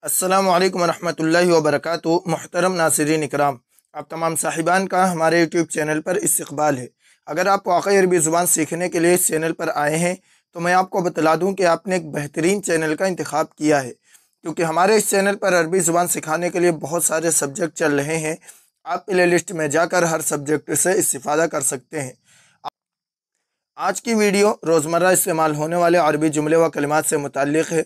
अस्सलामु अलैकुम वरहमतुल्लाहि वबरकातुहू। मुहतरम नासिरीन इकराम, आप तमाम साहिबान का हमारे यूट्यूब चैनल पर इस्तकबाल है। अगर आप वाकई अरबी ज़ुबान सीखने के लिए इस चैनल पर आए हैं तो मैं आपको बतला दूं कि आपने एक बेहतरीन चैनल का इंतखाब किया है, क्योंकि हमारे इस चैनल पर अरबी ज़ुबान सिखाने के लिए बहुत सारे सब्जेक्ट चल रहे हैं। आप प्ले लिस्ट में जाकर हर सब्जेक्ट से इस्तिफ़ादा कर सकते हैं। आज की वीडियो रोज़मर्रा इस्तेमाल होने वाले अरबी जुमले व कलिमात से मुताल्लिक़ है।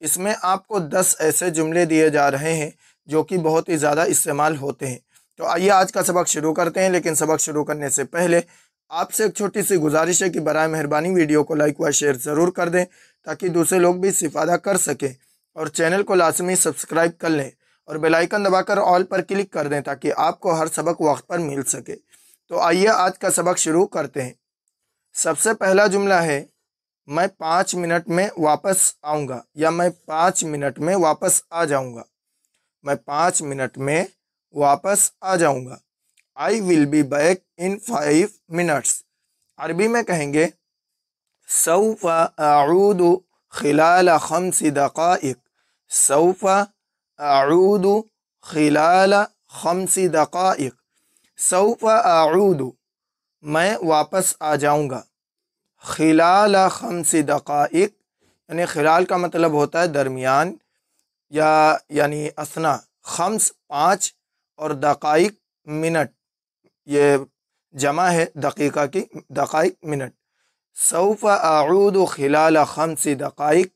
इसमें आपको 10 ऐसे जुमले दिए जा रहे हैं जो कि बहुत ही ज़्यादा इस्तेमाल होते हैं। तो आइए आज का सबक शुरू करते हैं, लेकिन सबक शुरू करने से पहले आपसे एक छोटी सी गुजारिश है कि बराए मेहरबानी वीडियो को लाइक व शेयर ज़रूर कर दें ताकि दूसरे लोग भी इस्तिफ़ादा कर सकें, और चैनल को लाजमी सब्सक्राइब कर लें और बेल आइकन दबाकर ऑल पर क्लिक कर दें ताकि आपको हर सबक वक्त पर मिल सके। तो आइए आज का सबक शुरू करते हैं। सबसे पहला जुमला है, मैं 5 मिनट में वापस आऊँगा, या मैं 5 मिनट में वापस आ जाऊँगा। मैं 5 मिनट में वापस आ जाऊँगा। I will be back in 5 minutes. अरबी में कहेंगे सौफ़ अऊदु खिलाल खम्स दक़ाइक़। सौफ़ अऊदु खिलाल खम्स दक़ाइक़। सौफ़ अऊदु, मैं वापस आ जाऊँगा। खिलाल खम्स दक़ाइक़, यानी खिलाल का मतलब होता है दरमियान या यानी असना। खम्स 5 और दक़ाइक़ मिनट, ये जमा है दक़ीक़ा की, दक़ाइक़ मिनट। सौफ़ अऊदु खिलाल खम्स दक़ाइक़,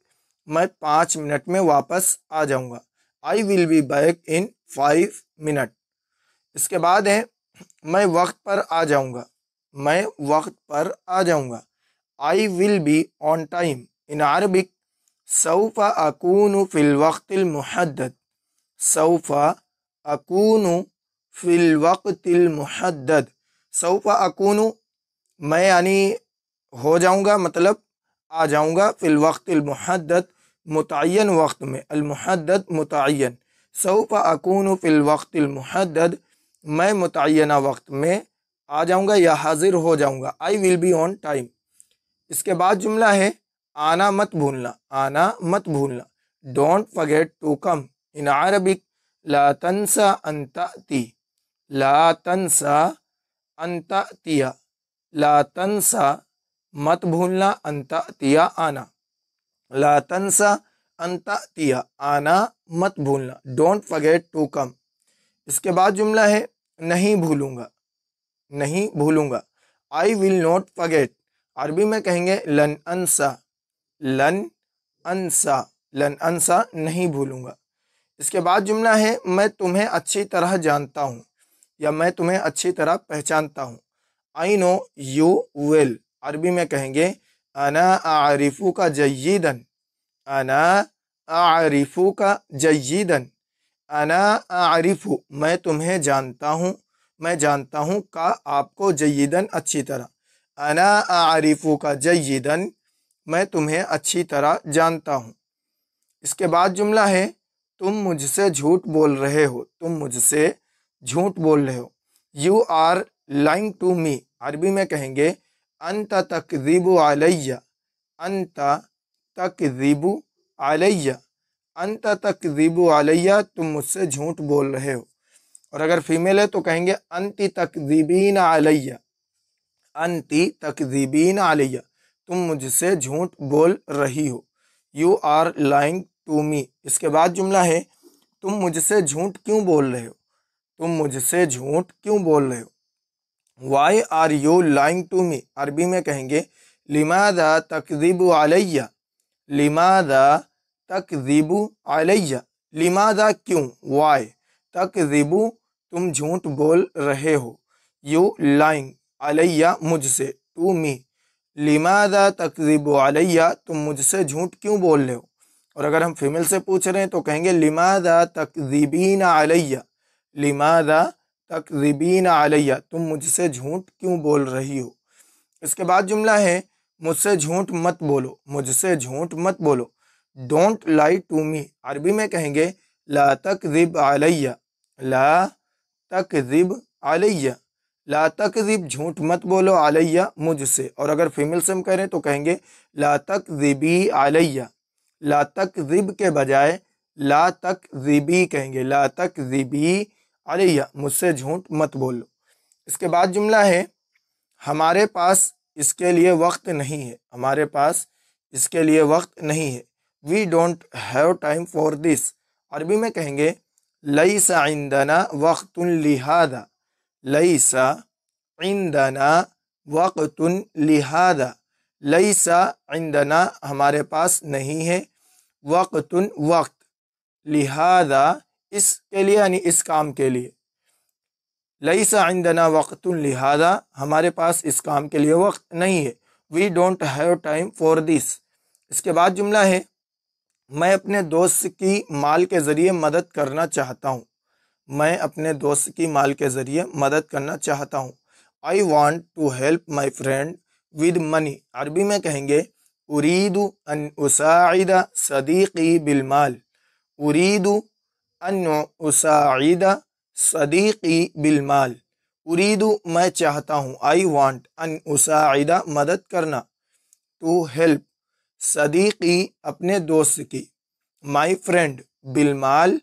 मैं 5 मिनट में वापस आ जाऊँगा। I will be back in 5 minute. इसके बाद है, मैं वक्त पर आ जाऊँगा। मैं वक्त पर आ जाऊँगा। I will be on time. In Arabic सौफ़ अकूनु फ़िल वक़्तिल मुहद्दद। सौफ़ अकूनु फ़िल वक़्तिल मुहद्दद। सौफ़ अकूनु, मैं यानी हो जाऊँगा, मतलब आ जाऊँगा। फ़िल वक़्तिल मुहद्दद, मुतअय्यन वक्त में। अल मुहद्दद मुतअय्यन। सौफ़ अकूनु फ़िल वक़्तिल मुहद्दद, मैं मुतअय्यना वक्त में आ जाऊँगा या हाजिर हो जाऊँगा। I will be on time. इसके बाद जुमला है, आना मत भूलना। आना मत भूलना। Don't forget to come. In Arabic ला तंसा अन ताती। ला तंसा अन तातिया। ला तंसा, मत भूलना, अन तातिया, आना। ला तंसा अन तातिया, आना मत भूलना। Don't forget to come. इसके बाद जुमला है, नहीं भूलूंगा। नहीं भूलूंगा। I will not forget. अरबी में कहेंगे लन अनसा। लन अनसा। लन अनसा, नहीं भूलूंगा। इसके बाद जुमला है, मैं तुम्हें अच्छी तरह जानता हूँ, या मैं तुम्हें अच्छी तरह पहचानता हूँ। I know you well. अरबी में कहेंगे अना आरिफू का जय्यीदन। अना आरिफू का जय्यीदन। अना आरिफू, मैं तुम्हें जानता हूँ, मैं जानता हूँ, का आपको, जय्यीदन अच्छी तरह। अना आरिफू का जय्यीदन, मैं तुम्हें अच्छी तरह जानता हूँ। इसके बाद जुमला है, तुम मुझसे झूठ बोल रहे हो। तुम मुझसे झूठ बोल रहे हो। You are lying to me. अरबी में कहेंगे अंत तकज़िबु अलैया। अंत तकज़िबु अलैया। अंत तकज़िबु अलैया, तुम मुझसे झूठ बोल रहे हो। और अगर फीमेल है तो कहेंगे अंति तकज़िबीन अलैया। अंति तकज़िबीन अलैया, तुम मुझसे झूठ बोल रही हो। You are lying to me. इसके बाद जुमला है, तुम मुझसे झूठ क्यों बोल रहे हो। तुम मुझसे झूठ क्यों बोल रहे हो। Why are you lying to me. अरबी में कहेंगे लिमादा तकज़िबु अलैया। लिमादा तकज़िबु अलैया। लिमादा, क्यों। वाई, तकज़िबु, तुम झूठ बोल रहे हो। यू लाइंग, अलैया, मुझसे, टू मी। लिमादा तकज़िबु अलैया, तुम मुझसे झूठ क्यों बोल रहे हो। और अगर हम फीमेल से पूछ रहे हैं तो कहेंगे लिमादा तकज़िबीन अलैया। लिमादा तकज़िबीन अलैया, तुम मुझसे झूठ क्यों बोल रही हो। इसके बाद जुमला है, मुझसे झूठ मत बोलो। मुझसे झूठ मत बोलो। Don't lie to me. अरबी में कहेंगे ला तकज़िब अलैया। ला तकज़िब अलैया। ला तकज़िब, झूठ मत बोलो, अलैया, मुझसे। और अगर फीमेल से हम कह रहे हैं तो कहेंगे ला तकज़िबी अलैया। ला तकज़िब के बजाय لا تکذبی کہیں گے، لا تکذبی علیہ، مجھ سے جھوٹ مت بولو۔ اس کے بعد جملہ ہے ہمارے پاس اس کے لیے وقت نہیں ہے، ہمارے پاس اس کے لیے وقت نہیں ہے۔ We don't have time for this, عربی میں کہیں گے لیس عندنا وقت لہذا، لیس عندنا وقت لہذا، لیس عندنا ہمارے پاس نہیں ہے، وقت وقت، لہذا اس کے لیے یعنی اس کام کے لیے، لیس عندنا وقت لہذا ہمارے پاس اس کام کے لیے وقت نہیں ہے۔ We don't have time for this. اس کے بعد جملہ ہے میں اپنے دوست کی مال کے ذریعے مدد کرنا چاہتا ہوں، میں اپنے دوست کی مال کے ذریعے مدد کرنا چاہتا ہوں۔ I want to help my friend with money, عربی میں کہیں گے ارید ان اساعد صدیقی بالمال، ارید ان اساعد صدیقی بالمال، ارید میں چاہتا ہوں، آئی وانٹ ان اساعد مدد کرنا، ٹو ہیلپ صدیقی اپنے دوست کی، مائی فرینڈ بالمال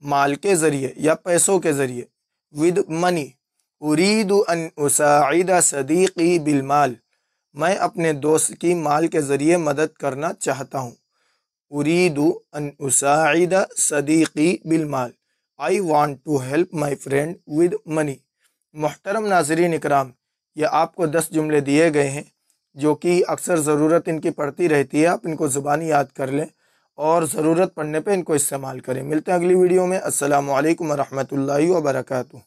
مال کے ذریعے یا پیسوں کے ذریعے، ود منی ارید ان اساعد صدیقی بالمال، میں اپنے دوست کی مال کے ذریعے مدد کرنا چاہتا ہوں، ارید ان اساعد صدیقی بالمال، I want to help my friend with money. محترم ناظرین اکرام، یہ آپ کو 10 جملے دیے گئے ہیں جو کہ اکثر ضرورت ان کی پڑتی رہتی ہے، آپ ان کو زبانی یاد کر لیں اور ضرورت پڑنے پہ ان کو استعمال کریں۔ ملتے ہیں اگلی ویڈیو میں۔ السلام علیکم ورحمۃ اللہ وبرکاتہ۔